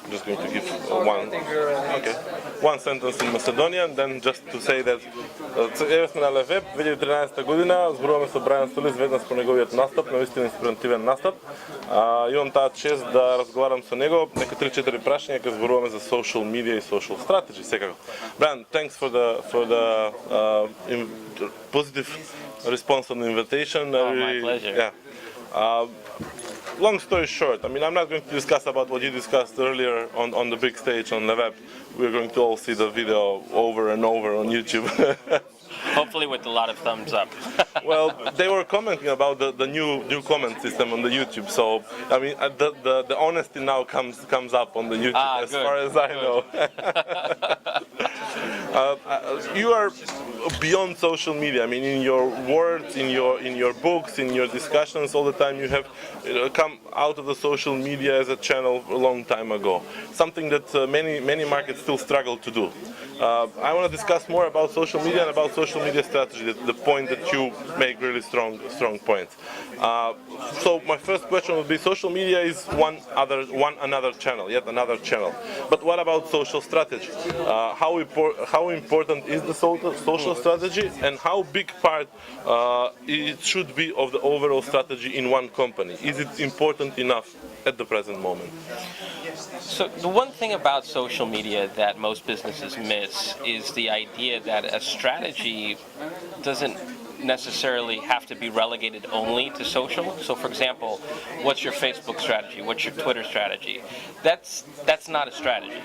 Just going to give one sentence in Macedonian, then just to say that еве сме на Левеб, 2013 година, зборуваме со Brian Solis веднаш по неговиот настап, наистина инспиративен настап. Имам таа чест да разговарам со него, нека 3-4 прашања ќе зборуваме за social media и social strategy секако. Brian, thanks for the positive response on the invitation. My pleasure. Yeah. Long story short, I mean, I'm not going to discuss about what you discussed earlier on the big stage on the web. We're going to all see the video over and over on YouTube. Hopefully with a lot of thumbs up. Well, they were commenting about the new comment system on the YouTube. So, I mean, the honesty now comes up on the YouTube as far as I know. You are beyond social media. I mean, in your words, in your books, in your discussions, all the time you have come out of the social media as a channel a long time ago. Something that many markets still struggle to do. I want to discuss more about social media and about social media strategy. The point that you make really strong points. So my first question would be: social media is another channel, yet another channel. But what about social strategy? How important is the social strategy, and how big part it should be of the overall strategy in one company? Is it important enough at the present moment? So the one thing about social media that most businesses miss is the idea that a strategy doesn't necessarily have to be relegated only to social. So for example, what's your Facebook strategy? What's your Twitter strategy? That's not a strategy.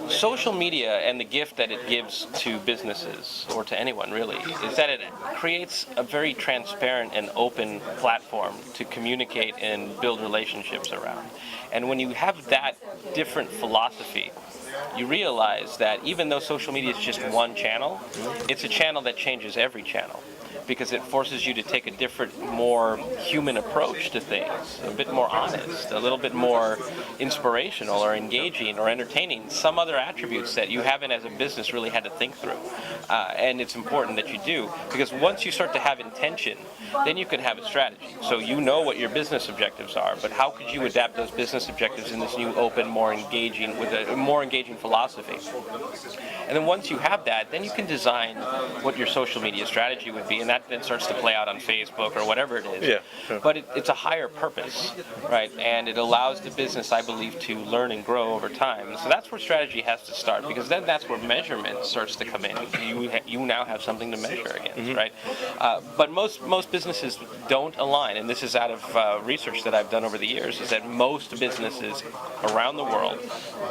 Social media and the gift that it gives to businesses, or to anyone really, is that it creates a very transparent and open platform to communicate and build relationships around. And when you have that different philosophy, you realize that even though social media is just one channel, it's a channel that changes every channel, because it forces you to take a different, more human approach to things, a bit more honest, a little bit more inspirational or engaging or entertaining, some other attributes that you haven't as a business really had to think through. And it's important that you do, because once you start to have intention, then you can have a strategy. So you know what your business objectives are, but how could you adapt those business objectives in this new open, more engaging, with a more engaging philosophy? And then once you have that, then you can design what your social media strategy would be, and that then starts to play out on Facebook or whatever it is. Yeah, sure. But it's a higher purpose, right? And it allows the business, I believe, to learn and grow over time. So that's where strategy has to start, because then that's where measurement starts to come in. You now have something to measure against, right? But most businesses don't align, and this is out of research that I've done over the years, is that most businesses around the world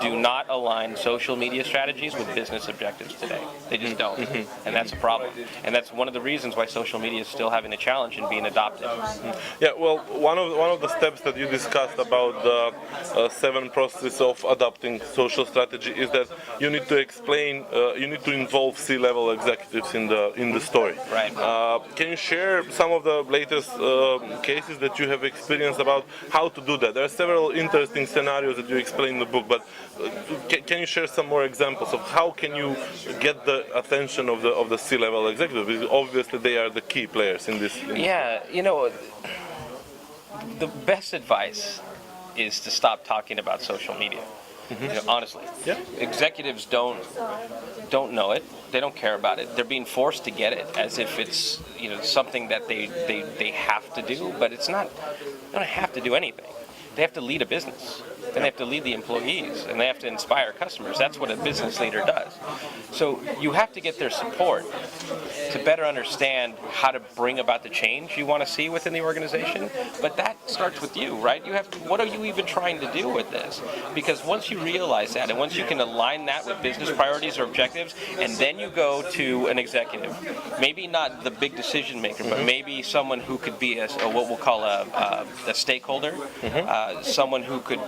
do not align social media strategies with business objectives today. They just don't, and that's a problem. And that's one of the reasons why social media is still having a challenge in being adopted. Yeah, well, one of the steps that you discussed about the 7 processes of adopting social strategy is that you need to explain, you need to involve C-level executives in the story. Right. Can you share some of the latest cases that you have experienced about how to do that? There are several interesting scenarios that you explain in the book, but can you share some more examples of how can you get the attention of the C-level executives? Because obviously they are the key players in this. Yeah, you know, the best advice is to stop talking about social media. You know, honestly, Yeah. executives don't know it. They don't care about it. They're being forced to get it as if it's, you know, something that they have to do. But it's not. They don't have to do anything. They have to lead a business, and they have to lead the employees, and they have to inspire customers. That's what a business leader does. So you have to get their support to better understand how to bring about the change you want to see within the organization. But that starts with you, right? You have to, what are you even trying to do with this? Because once you realize that, and once you can align that with business priorities or objectives, and then you go to an executive, maybe not the big decision maker, but maybe someone who could be what we'll call a stakeholder, someone who could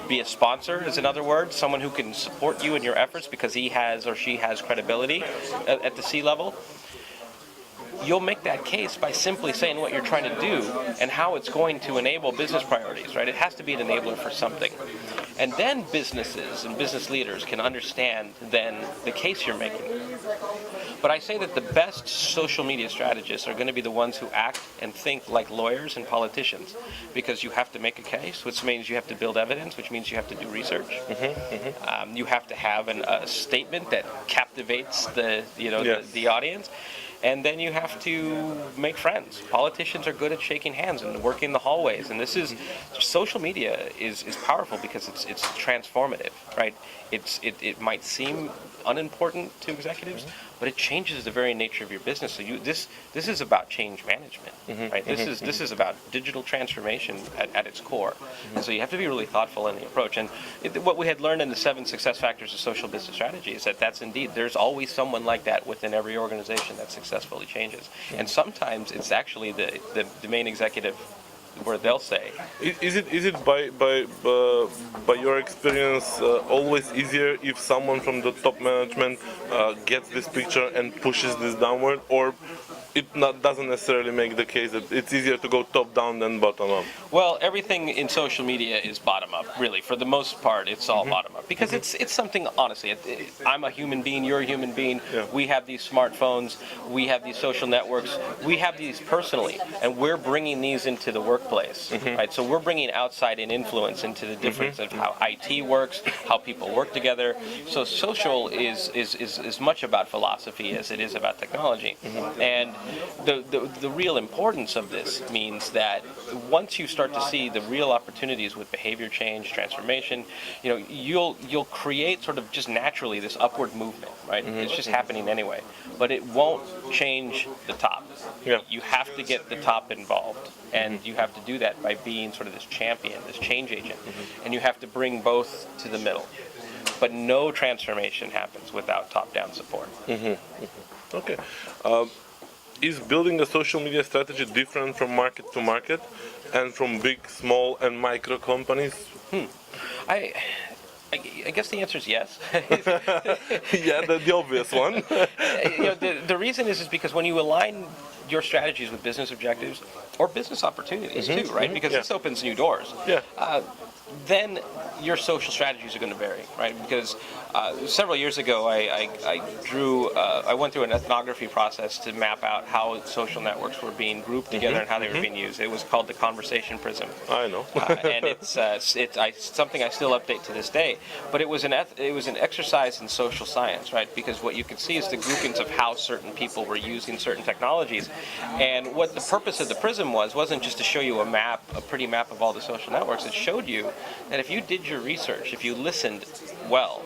be a sponsor is another word, someone who can support you in your efforts because he has or she has credibility at the C level. you'll make that case by simply saying what you're trying to do and how it's going to enable business priorities, right? It has to be an enabler for something. And then businesses and business leaders can understand then the case you're making. But I say that the best social media strategists are going to be the ones who act and think like lawyers and politicians, because you have to make a case, which means you have to build evidence, which means you have to do research. You have to have a statement that captivates the audience. And then you have to make friends. Politicians are good at shaking hands and working the hallways. And this is, social media is powerful because it's transformative, right? It might seem unimportant to executives, but it changes the very nature of your business. So this is about change management, right? This is about digital transformation at its core. And so you have to be really thoughtful in the approach. And what we had learned in the 7 success factors of social business strategy is that that's indeed, there's always someone like that within every organization that successfully changes. And sometimes it's actually the main executive where they'll say. Is it by your experience always easier if someone from the top management gets this picture and pushes this downward, or it doesn't necessarily make the case that it's easier to go top down than bottom up? Well, everything in social media is bottom up, really. For the most part, it's all bottom up, because it's something, honestly, I'm a human being, you're a human being, we have these smartphones, we have these social networks, we have these personally, and we're bringing these into the workplace, right? So we're bringing outside in influence into the difference of how IT works, how people work together. So social is much about philosophy as it is about technology. And the real importance of this means that once you start to see the real opportunities with behavior change, transformation, you'll create sort of just naturally this upward movement, right? It's just happening anyway, but it won't change the top. You have to get the top involved, and you have to do that by being sort of this champion, this change agent, and you have to bring both to the middle. But no transformation happens without top-down support. Okay. Is building a social media strategy different from market to market and from big, small, and micro companies? I guess the answer is yes. Yeah, the obvious one. The reason is because when you align your strategies with business objectives or business opportunities too, right? Because this opens new doors. Then your social strategies are going to vary, right? Because several years ago, I went through an ethnography process to map out how social networks were being grouped together and how they were being used. It was called the conversation prism. I know. And it's something I still update to this day. But it was an exercise in social science, right? Because what you could see is the groupings of how certain people were using certain technologies. And what the purpose of the prism wasn't just to show you a pretty map of all the social networks. It showed you that if you did your research, if you listened well,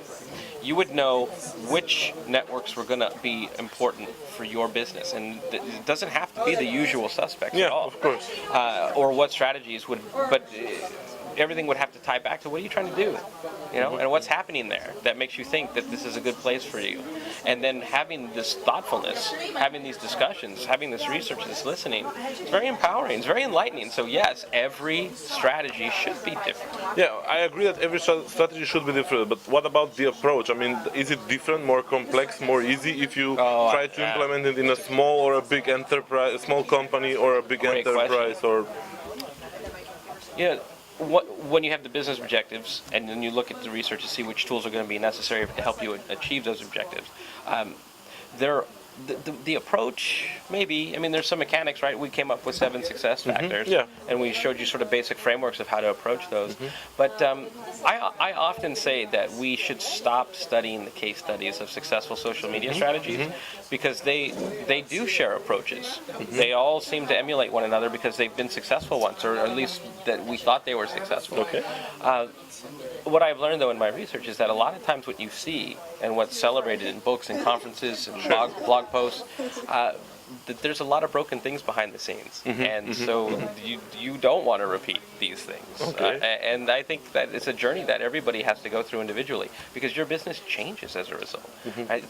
you would know which networks were going to be important for your business. And it doesn't have to be the usual suspects at all. Of course. Or what strategies would, but everything would have to tie back to what are you trying to do, and what's happening there that makes you think that this is a good place for you. And then having this thoughtfulness, having these discussions, having this research, this listening, it's very empowering, it's very enlightening. So yes, every strategy should be different. Yeah, I agree that every strategy should be different, but what about the approach? I mean, is it different, more complex, more easy if you try to implement it in a small or a big enterprise, a small company or a big enterprise? Or when you have the business objectives and then you look at the research to see which tools are going to be necessary to help you achieve those objectives, the approach, maybe, there's some mechanics, right? We came up with 7 success factors, and we showed you sort of basic frameworks of how to approach those. But I often say that we should stop studying the case studies of successful social media strategies, because they do share approaches. They all seem to emulate one another because they've been successful once, or at least that we thought they were successful. What I've learned, though, in my research is that a lot of times what you see and what's celebrated in books and conferences and blog posts, that there's a lot of broken things behind the scenes. And so you don't want to repeat these things. And I think that it's a journey that everybody has to go through individually, because your business changes as a result.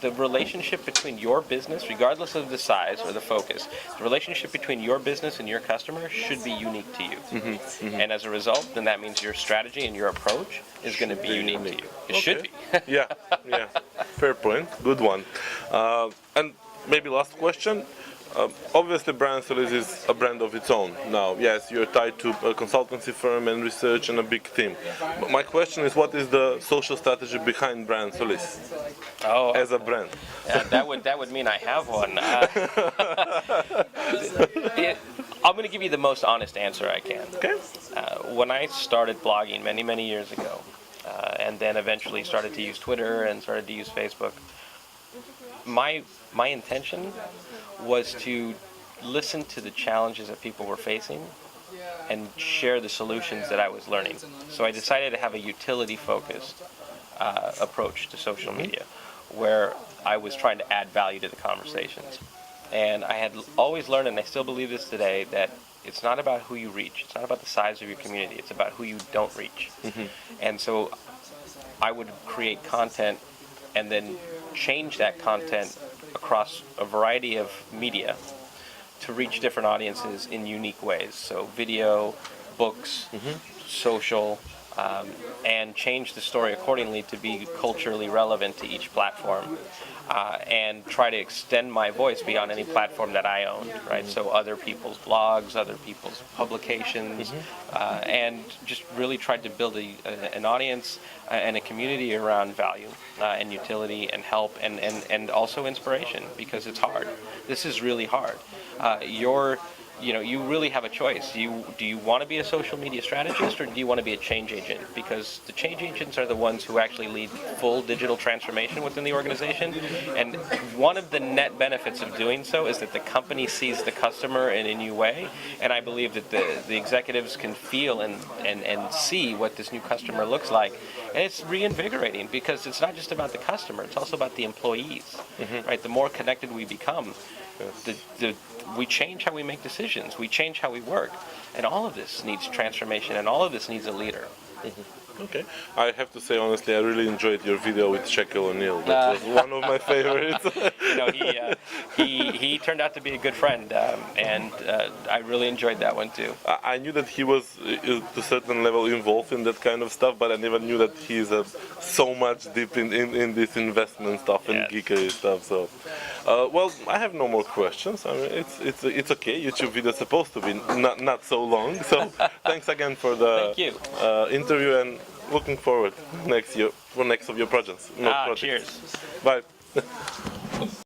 The relationship between your business, regardless of the size or the focus, the relationship between your business and your customer should be unique to you. And as a result, then that means your strategy and your approach is going to be unique to you. It should be. Yeah. Fair point. Good one. And maybe last question. Obviously, Brian Solis is a brand of its own now. Yes, you're tied to a consultancy firm and research and a big team. But my question is, what is the social strategy behind Brian Solis as a brand? That would mean I have one. I'm going to give you the most honest answer I can. Okay. When I started blogging many years ago, and then eventually started to use Twitter and started to use Facebook, my intention was to listen to the challenges that people were facing and share the solutions that I was learning. So I decided to have a utility-focused approach to social media, where I was trying to add value to the conversations. And I had always learned, and I still believe this today, that it's not about who you reach. It's not about the size of your community. It's about who you don't reach. And so I would create content and then change that content across a variety of media to reach different audiences in unique ways. So video, books, social, and change the story accordingly to be culturally relevant to each platform, and try to extend my voice beyond any platform that I own, right? So other people's blogs, other people's publications, and just really tried to build an audience and a community around value and utility and help and also inspiration, because it's hard. This is really hard. You really have a choice. Do you want to be a social media strategist, or do you want to be a change agent? Because the change agents are the ones who actually lead full digital transformation within the organization. And one of the net benefits of doing so is that the company sees the customer in a new way. And I believe that the executives can feel and see what this new customer looks like. And it's reinvigorating, because it's not just about the customer, it's also about the employees, right? The more connected we become, we change how we make decisions, we change how we work, and all of this needs transformation, and all of this needs a leader. Okay. I have to say, honestly, I really enjoyed your video with Shaquille O'Neal. That was one of my favorites. He turned out to be a good friend, and I really enjoyed that one too. I knew that he was to a certain level involved in that kind of stuff, but I never knew that he's so much deep in this investment stuff and geekery stuff. So, well, I have no more questions. I mean, it's okay. YouTube video is supposed to be not so long. So, thanks again for the interview, and looking forward next year for next of your projects. Cheers. Bye.